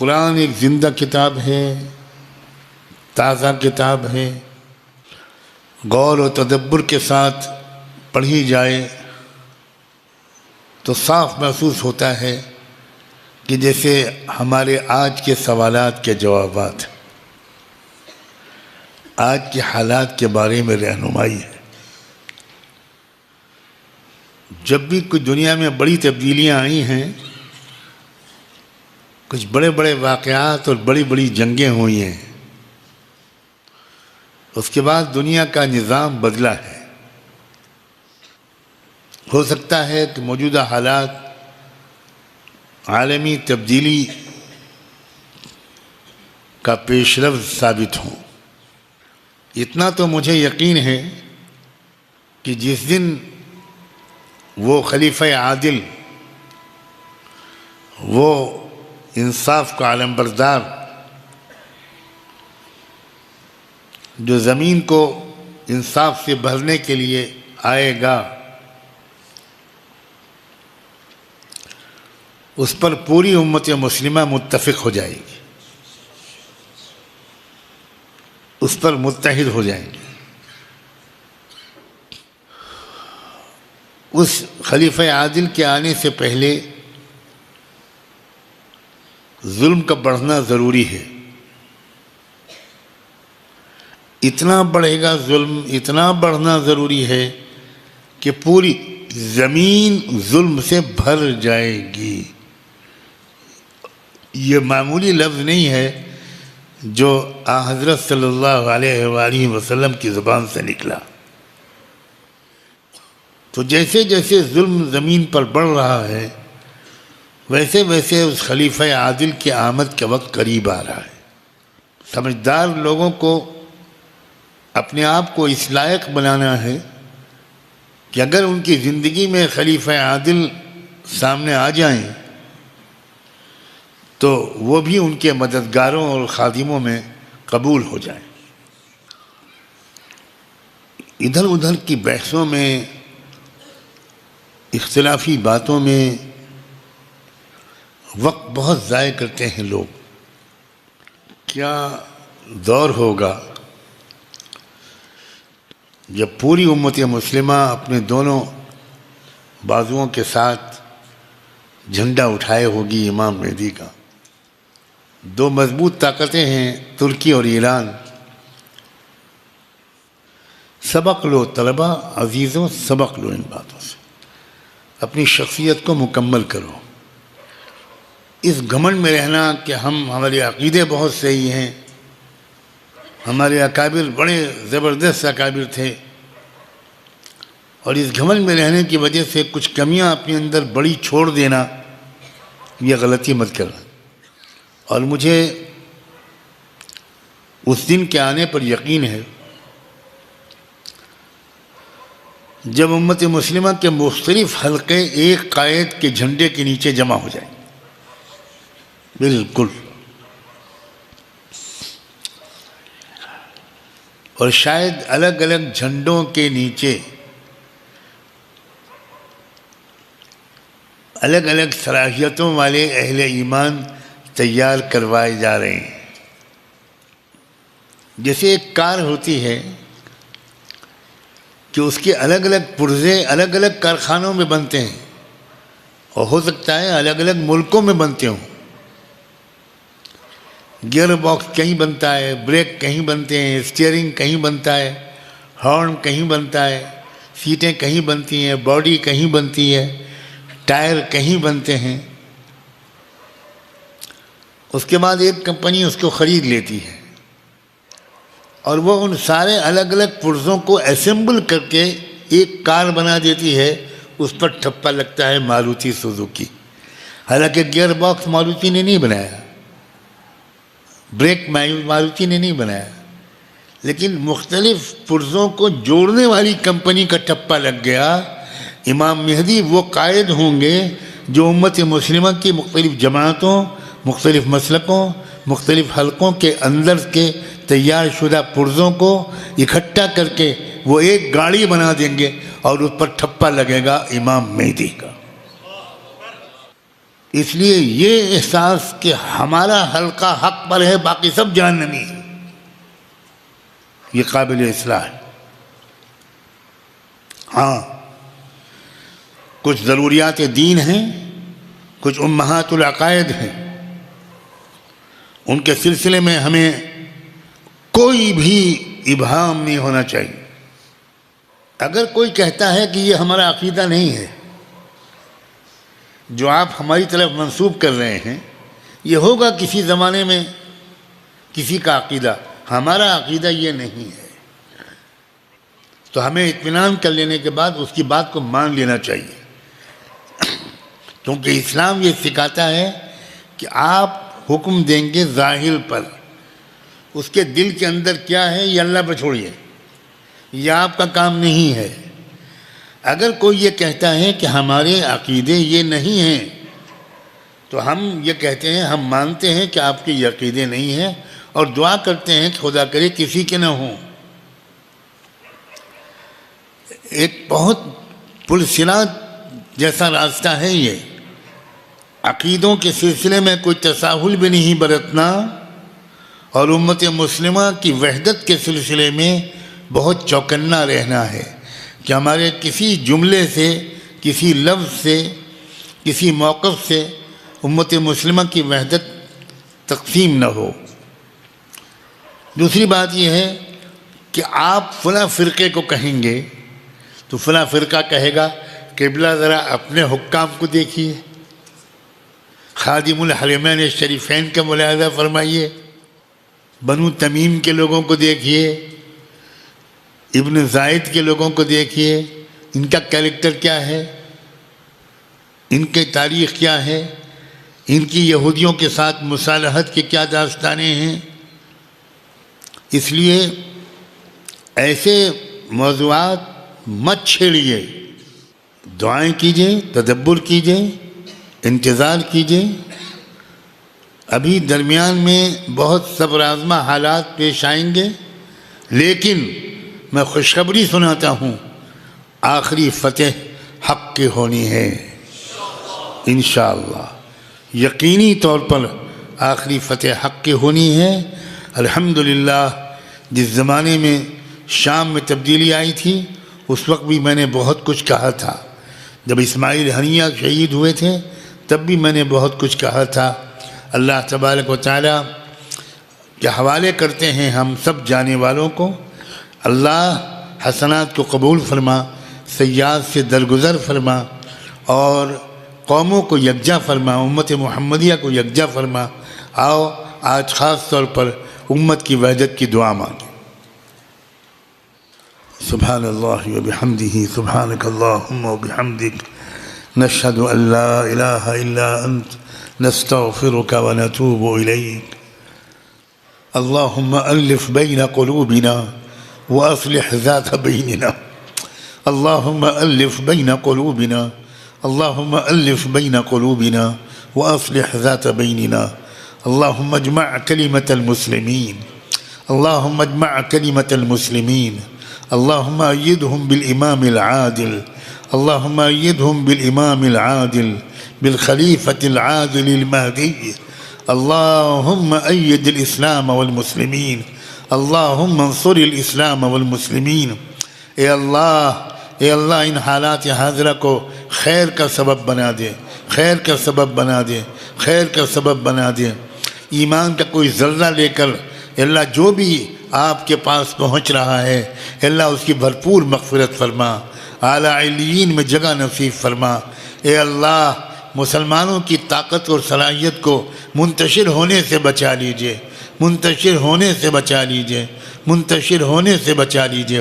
قرآن ایک زندہ کتاب ہے، تازہ کتاب ہے، غور و تدبر کے ساتھ پڑھی جائے تو صاف محسوس ہوتا ہے کہ جیسے ہمارے آج کے سوالات کے جوابات، آج کے حالات کے بارے میں رہنمائی ہے۔ جب بھی کچھ دنیا میں بڑی تبدیلیاں آئی ہیں، کچھ بڑے بڑے واقعات اور بڑی بڑی جنگیں ہوئی ہیں، اس کے بعد دنیا کا نظام بدلا ہے۔ ہو سکتا ہے کہ موجودہ حالات عالمی تبدیلی کا پیش رفت ثابت ہوں۔ اتنا تو مجھے یقین ہے کہ جس دن وہ خلیفہ عادل، وہ انصاف کا علمبردار جو زمین کو انصاف سے بھرنے کے لیے آئے گا، اس پر پوری امت مسلمہ متفق ہو جائے گی، اس پر متحد ہو جائیں گے۔ اس خلیفہ عادل کے آنے سے پہلے ظلم کا بڑھنا ضروری ہے۔ اتنا بڑھے گا ظلم، اتنا بڑھنا ضروری ہے کہ پوری زمین ظلم سے بھر جائے گی۔ یہ معمولی لفظ نہیں ہے جو حضرت صلی اللہ علیہ وآلہ وسلم کی زبان سے نکلا۔ تو جیسے جیسے ظلم زمین پر بڑھ رہا ہے، ویسے ویسے اس خلیفہ عادل کی آمد کا وقت قریب آ رہا ہے۔ سمجھدار لوگوں کو اپنے آپ کو اس لائق بنانا ہے کہ اگر ان کی زندگی میں خلیفہ عادل سامنے آ جائیں تو وہ بھی ان کے مددگاروں اور خادموں میں قبول ہو جائیں۔ ادھر ادھر کی بحثوں میں، اختلافی باتوں میں وقت بہت ضائع کرتے ہیں لوگ۔ کیا دور ہوگا جب پوری امت مسلمہ اپنے دونوں بازوؤں کے ساتھ جھنڈا اٹھائے ہوگی امام مہدی کا۔ دو مضبوط طاقتیں ہیں، ترکی اور ایران۔ سبق لو طلبہ عزیزوں، سبق لو ان باتوں سے، اپنی شخصیت کو مکمل کرو۔ اس گھمنڈ میں رہنا کہ ہمارے عقیدے بہت صحیح ہیں، ہمارے اکابر بڑے زبردست اکابر تھے، اور اس گھمنڈ میں رہنے کی وجہ سے کچھ کمیاں اپنے اندر بڑی چھوڑ دینا، یہ غلطی مت کرنا۔ اور مجھے اس دن کے آنے پر یقین ہے جب امت مسلمہ کے مختلف حلقے ایک قائد کے جھنڈے کے نیچے جمع ہو جائیں۔ بالکل۔ اور شاید الگ الگ جھنڈوں کے نیچے الگ الگ صلاحیتوں والے اہل ایمان تیار کروائے جا رہے ہیں۔ جیسے ایک کار ہوتی ہے کہ اس کے الگ الگ پرزے الگ الگ کارخانوں میں بنتے ہیں، اور ہو سکتا ہے الگ الگ ملکوں میں بنتے ہوں۔ گیئر باکس کہیں بنتا ہے، بریک کہیں بنتے ہیں، اسٹیئرنگ کہیں بنتا ہے، ہارن کہیں بنتا ہے، سیٹیں کہیں بنتی ہیں، باڈی کہیں بنتی ہے، ٹائر کہیں بنتے ہیں۔ اس کے بعد ایک کمپنی اس کو خرید لیتی ہے، اور وہ ان سارے الگ الگ پرزوں کو اسمبل کر کے ایک کار بنا دیتی ہے۔ اس پر ٹھپا لگتا ہے ماروتی سوزوکی۔ حالانکہ گیئر باکس ماروتی نے نہیں بنایا، بریک ماروتی نے نہیں بنایا، لیکن مختلف پرزوں کو جوڑنے والی کمپنی کا ٹھپا لگ گیا۔ امام مہدی وہ قائد ہوں گے جو امت مسلمہ کی مختلف جماعتوں، مختلف مسلکوں، مختلف حلقوں کے اندر کے تیار شدہ پرزوں کو اکٹھا کر کے وہ ایک گاڑی بنا دیں گے، اور اس پر ٹھپا لگے گا امام مہدی کا۔ اس لیے یہ احساس کہ ہمارا حلقہ حق پر ہے، باقی سب جہنمی ہے، یہ قابل اصلاح ہے۔ ہاں، کچھ ضروریات دین ہیں، کچھ امہات العقائد ہیں، ان کے سلسلے میں ہمیں کوئی بھی ابہام نہیں ہونا چاہیے۔ اگر کوئی کہتا ہے کہ یہ ہمارا عقیدہ نہیں ہے، جو آپ ہماری طرف منسوب کر رہے ہیں، یہ ہوگا کسی زمانے میں کسی کا عقیدہ، ہمارا عقیدہ یہ نہیں ہے، تو ہمیں اطمینان کر لینے کے بعد اس کی بات کو مان لینا چاہیے، کیونکہ اسلام یہ سکھاتا ہے کہ آپ حکم دیں گے ظاہر پر، اس کے دل کے اندر کیا ہے یہ اللہ پہ چھوڑیے، یہ آپ کا کام نہیں ہے۔ اگر کوئی یہ کہتا ہے کہ ہمارے عقیدے یہ نہیں ہیں، تو ہم یہ کہتے ہیں ہم مانتے ہیں کہ آپ کے یہ عقیدے نہیں ہیں، اور دعا کرتے ہیں کہ خدا کرے کسی کے نہ ہوں۔ ایک بہت پرسرات جیسا راستہ ہے یہ، عقیدوں کے سلسلے میں کوئی تساہل بھی نہیں برتنا، اور امت مسلمہ کی وحدت کے سلسلے میں بہت چوکنا رہنا ہے کہ ہمارے کسی جملے سے، کسی لفظ سے، کسی موقف سے امت مسلمہ کی وحدت تقسیم نہ ہو۔ دوسری بات یہ ہے کہ آپ فلاں فرقے کو کہیں گے تو فلاں فرقہ کہے گا قبلہ ذرا اپنے حکام کو دیکھیے، خادم الحرمین الشریفین کا ملاحظہ فرمائیے، بنو تمیم کے لوگوں کو دیکھیے، ابن زائد کے لوگوں کو دیکھیے، ان کا کیریکٹر کیا ہے، ان کی تاریخ کیا ہے، ان کی یہودیوں کے ساتھ مصالحت کی کیا داستانیں ہیں۔ اس لیے ایسے موضوعات مت چھیڑیے، دعائیں کیجئے، تدبر کیجئے، انتظار کیجئے۔ ابھی درمیان میں بہت صبر آزما حالات پیش آئیں گے، لیکن میں خوشخبری سناتا ہوں، آخری فتح حق کی ہونی ہے انشاءاللہ، یقینی طور پر آخری فتح حق کی ہونی ہے۔ الحمدللہ جس زمانے میں شام میں تبدیلی آئی تھی، اس وقت بھی میں نے بہت کچھ کہا تھا، جب اسماعیل ہنیہ شہید ہوئے تھے تب بھی میں نے بہت کچھ کہا تھا۔ اللہ تبارک و تعالیٰ کے حوالے کرتے ہیں ہم سب جانے والوں کو، اللہ حسنات کو قبول فرما، سیئات سے درگزر فرما، اور قوموں کو یکجا فرما، امت محمدیہ کو یکجا فرما۔ آؤ آج خاص طور پر امت کی وحدت کی دعا مانگیں۔ سبحان اللہ وبحمدہ، سبحانک اللہم وبحمدک، نشہد ان لا الہ الا انت، نستغفرک ونتوب الیک۔ اللہم الف بین قلوبنا واصلح ذات بیننا، اللہم الف بین قلوبنا، اللہم الف بین قلوبنا واصلح ذات بیننا، اللہم اجمع کلمة المسلمین، اللہم اجمع کلمة المسلمین، اللہم ایدہم بالامام العادل، اللہم ایدہم بالامام العادل، بالخلیفة العادل المہدی، اللہم اید الاسلام والمسلمین، اللہم انصر الاسلام والمسلمین۔ اے اللہ ان حالات حاضرہ کو خیر کا سبب بنا دے، خیر کا سبب بنا دے، خیر کا سبب بنا دے۔ ایمان کا کوئی ذرہ لے کر اے اللہ جو بھی آپ کے پاس پہنچ رہا ہے اے اللہ اس کی بھرپور مغفرت فرما، اعلیٰ علیین میں جگہ نصیب فرما۔ اے اللہ مسلمانوں کی طاقت اور صلاحیت کو منتشر ہونے سے بچا لیجئے، منتشر ہونے سے بچا لیجئے، منتشر ہونے سے بچا لیجئے۔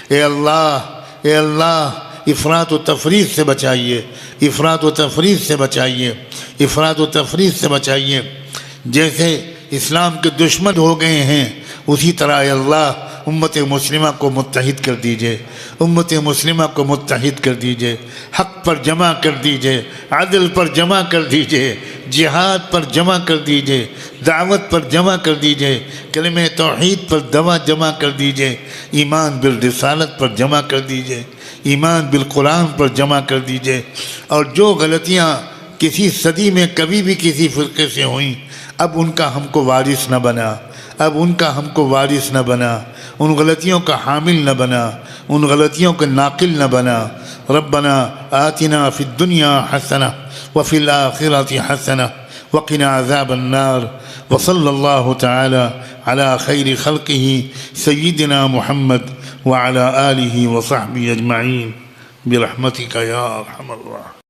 اے اللہ افراط و تفریط سے بچائیے، افراط و تفریط سے بچائیے، افراط و تفریط سے بچائیے۔ جیسے اسلام کے دشمن ہو گئے ہیں اسی طرح اے اللہ امت مسلمہ کو متحد کر دیجئے، امت مسلمہ کو متحد کر دیجئے، حق پر جمع کر دیجئے، عدل پر جمع کر دیجئے، جہاد پر جمع کر دیجئے، دعوت پر جمع کر دیجئے، کلمہ توحید پر جمع کر دیجئے، ایمان بالرسالت پر جمع کر دیجئے، ایمان بالقرآن پر جمع کر دیجئے، اور جو غلطیاں کسی صدی میں کبھی بھی کسی فرقے سے ہوئیں، اب ان کا ہم کو وارث نہ بنا، اب ان کا ہم کو وارث نہ بنا، ان غلطیوں کا حامل نہ بنا، ان غلطیوں کا ناقل نہ بنا۔ ربنا آتنا فی الدنیا حسنہ وفی الآخرۃ حسنہ وقنا عذاب النار، وصلی اللہ تعالی علی خیر خلقہ سیدنا محمد وعلی آلہ وصحبہ اجمعین برحمتک یا ارحم الراحمین۔